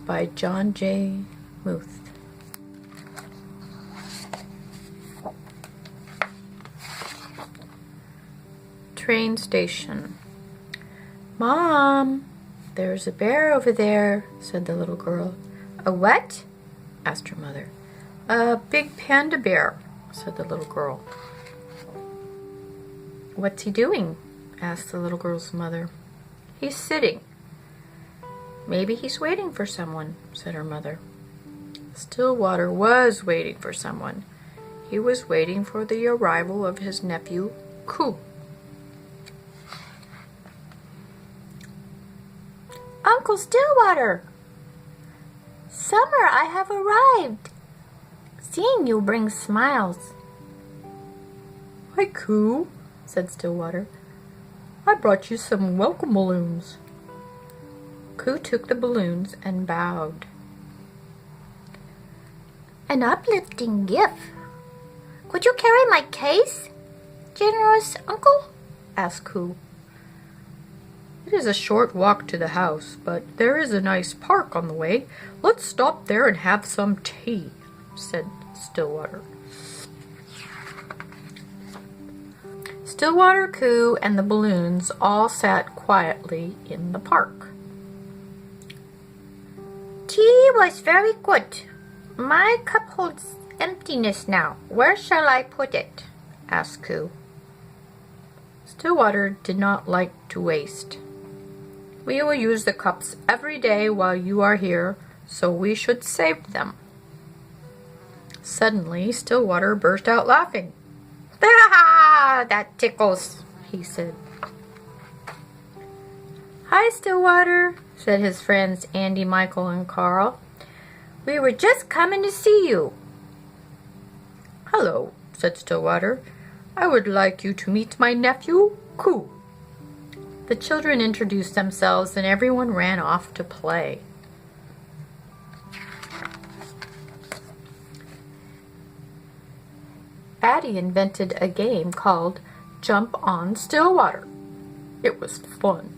by John J. Muth. Train station. Mom, there's a bear over there, said the little girl. A what? Asked her mother. A big panda bear, said the little girl. What's he doing? Asked the little girl's mother. He's sitting. Maybe he's waiting for someone, said her mother. Stillwater was waiting for someone. He was waiting for the arrival of his nephew, Coo. Uncle Stillwater! Summer, I have arrived. Seeing you brings smiles. Hi, Coo, said Stillwater. I brought you some welcome balloons. Coo took the balloons and bowed. An uplifting gift. Could you carry my case, generous uncle? Asked Coo. It is a short walk to the house, but there is a nice park on the way. Let's stop there and have some tea, said Stillwater. Stillwater, Coo, and the balloons all sat quietly in the park. Tea was very good. My cup holds emptiness now. Where shall I put it? Asked Coo. Stillwater did not like to waste. We will use the cups every day while you are here, so we should save them. Suddenly, Stillwater burst out laughing. "Ah, that tickles," he said. "Hi, Stillwater," said his friends Andy, Michael, and Carl. "We were just coming to see you." "Hello," said Stillwater. "I would like you to meet my nephew, Coo." The children introduced themselves and everyone ran off to play. Addie invented a game called Jump on Stillwater. It was fun.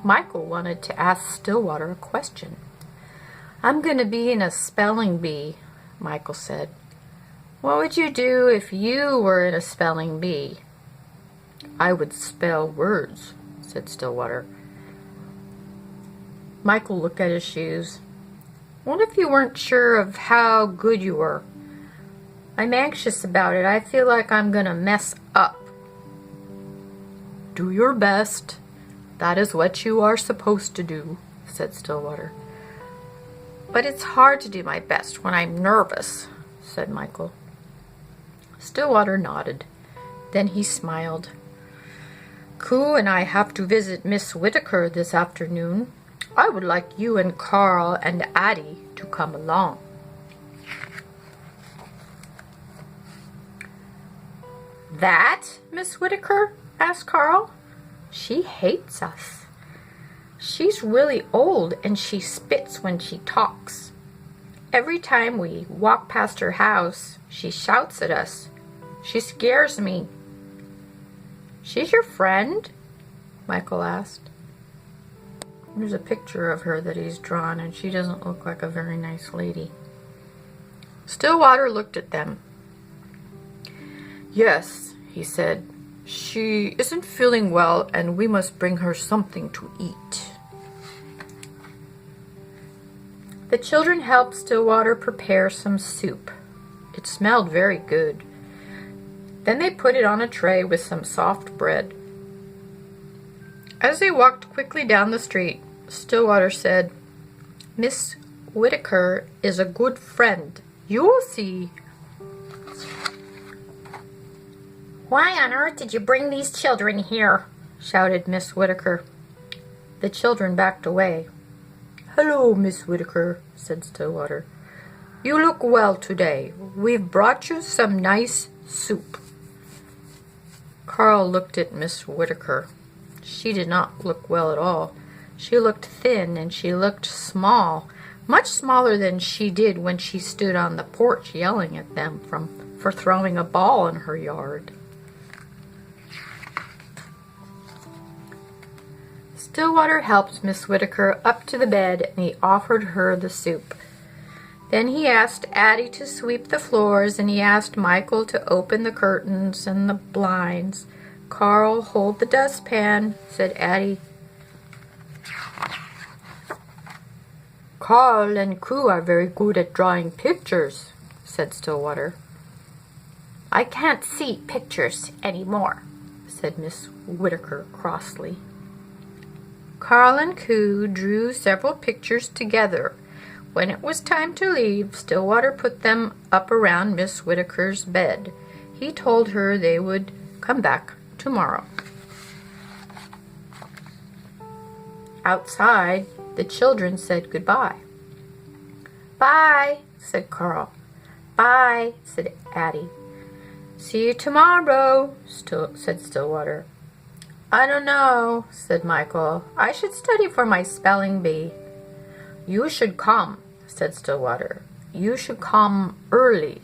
Michael wanted to ask Stillwater a question. "I'm going to be in a spelling bee," Michael said. "What would you do if you were in a spelling bee?" "I would spell words," said Stillwater. Michael looked at his shoes. "What if you weren't sure of how good you were?" "I'm anxious about it. I feel like I'm going to mess up." "Do your best. That is what you are supposed to do," said Stillwater. "But it's hard to do my best when I'm nervous," said Michael. Stillwater nodded. Then he smiled. "Coo and I have to visit Miss Whitaker this afternoon. I would like you and Carl and Addie to come along." "That Miss Whitaker?" asked Carl. "She hates us. She's really old and she spits when she talks. Every time we walk past her house, she shouts at us. She scares me." "She's your friend?" Michael asked. There's a picture of her that he's drawn, and she doesn't look like a very nice lady. Stillwater looked at them. "Yes," he said. "She isn't feeling well, and we must bring her something to eat." The children helped Stillwater prepare some soup. It smelled very good. Then they put it on a tray with some soft bread. As they walked quickly down the street, Stillwater said, "Miss Whitaker is a good friend. You'll see." "Why on earth did you bring these children here?" shouted Miss Whitaker. The children backed away. "Hello, Miss Whitaker," said Stillwater. "You look well today. We've brought you some nice soup." Carl looked at Miss Whitaker. She did not look well at all. She looked thin and she looked small, much smaller than she did when she stood on the porch yelling at them for throwing a ball in her yard. Stillwater helped Miss Whitaker up to the bed, and he offered her the soup. Then he asked Addie to sweep the floors, and he asked Michael to open the curtains and the blinds. "Carl, hold the dustpan," said Addie. "Carl and Koo are very good at drawing pictures," said Stillwater. "I can't see pictures anymore," said Miss Whitaker crossly. Carl and Koo drew several pictures together. When it was time to leave, Stillwater put them up around Miss Whitaker's bed. He told her they would come back tomorrow. Outside, the children said goodbye. "Bye," said Carl. "Bye," said Addie. "See you tomorrow," said Stillwater. "I don't know," said Michael. "I should study for my spelling bee." "You should come," said Stillwater. "You should come early."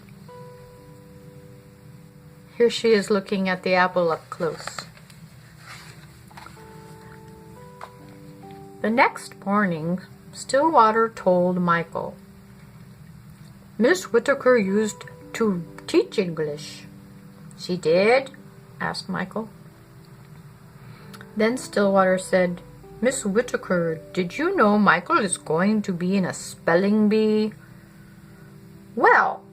Here she is looking at the apple up close. The next morning, Stillwater told Michael, "Miss Whitaker used to teach English." "She did?" asked Michael. Then Stillwater said, "Miss Whitaker, did you know Michael is going to be in a spelling bee?" "Well,"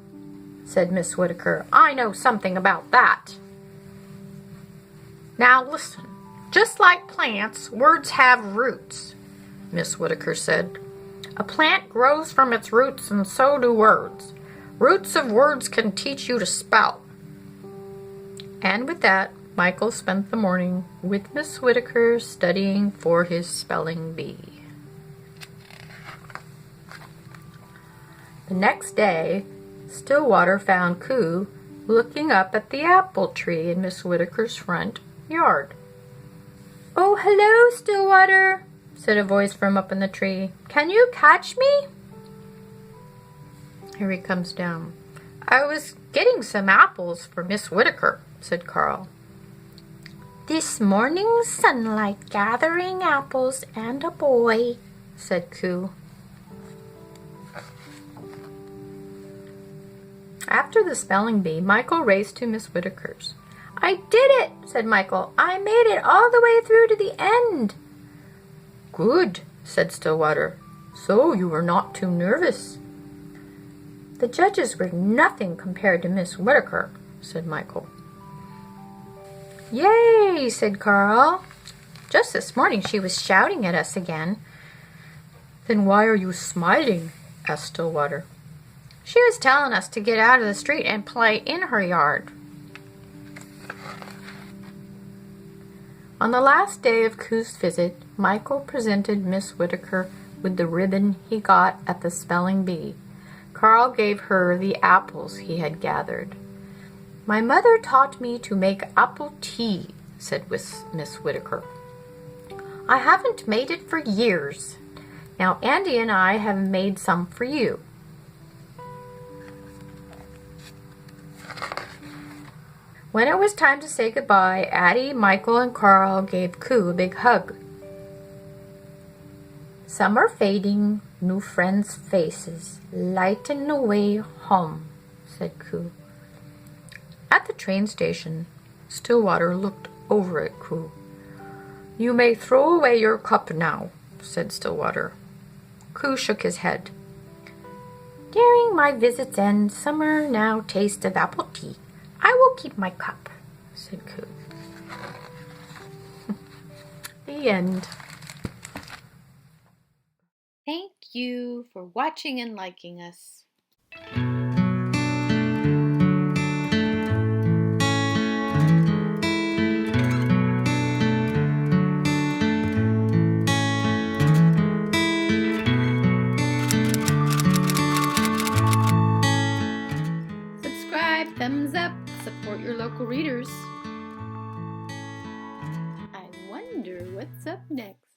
said Miss Whitaker, "I know something about that." "Now listen, just like plants, words have roots," Miss Whitaker said. "A plant grows from its roots, and so do words. Roots of words can teach you to spell." And with that, Michael spent the morning with Miss Whitaker studying for his spelling bee. The next day, Stillwater found Koo looking up at the apple tree in Miss Whitaker's front yard. "Oh, hello, Stillwater," said a voice from up in the tree. "Can you catch me?" Here he comes down. "I was getting some apples for Miss Whitaker," said Carl. "This morning's sunlight gathering apples and a boy," said Koo. After the spelling bee, Michael raced to Miss Whitaker's. "I did it," said Michael. "I made it all the way through to the end." "Good," said Stillwater. "So you were not too nervous." "The judges were nothing compared to Miss Whitaker," said Michael. "Yay," said Carl. "Just this morning she was shouting at us again." "Then why are you smiling?" asked Stillwater. "She was telling us to get out of the street and play in her yard." On the last day of Koo's visit, Michael presented Miss Whitaker with the ribbon he got at the spelling bee. Carl gave her the apples he had gathered. "My mother taught me to make apple tea," said Miss Whitaker. "I haven't made it for years. Now Andy and I have made some for you." When it was time to say goodbye, Addie, Michael, and Carl gave Koo a big hug. "Summer fading, new friends' faces lighten the way home," said Koo. At the train station, Stillwater looked over at Koo. "You may throw away your cup now," said Stillwater. Koo shook his head. "During my visit's end, summer now taste of apple tea. I will keep my cup," said Koo. The end. Thank you for watching and liking us. Subscribe, thumbs up, support your local readers. I wonder what's up next.